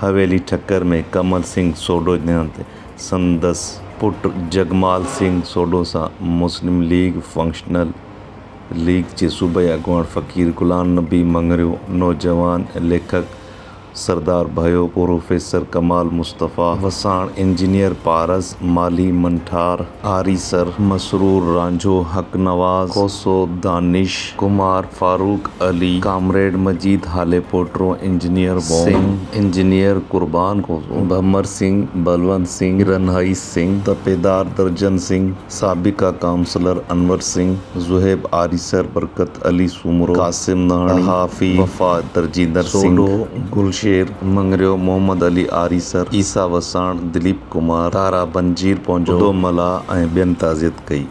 हवेली ठक्कर में कमल सिंह सोढो ॼाणते संदसि पुट जगमाल सिंह सोढो सां मुस्लिम लीग फंक्शनल लीग जे सूबाई अॻुवाण फ़क़ीर ग़ुलाम नबी मंगरियो नौजवान लेखक सरदार भयो प्रोफेसर कमाल मुस्तफ़ा वसाण इंजीनियर पारस माली मंठार आरीसर मसरूर रांझो हक नवाज खोसो दानिश कुमार फारूक अली कामरेड मजीद हाले पोटरो इंजीनियर सिंह इंजीनियर कुर्बान खोसो भमर सिंह बलवंत सिंह रनहाई सिंह तपेदार दर्जन सिंह साबिका काउंसलर अनवर सिंह जुहेब आरीसर बरकत अली सुमरो कासिम नहानी हाफी वफा दरजींदर सिंह गुलशेर मंगरियो मोहम्मद अली आरीसर ईसा वसाण दिलीप कुमार तारा बंजीर पहुंचो मला ऐं ॿियनि ताज़ियत कई।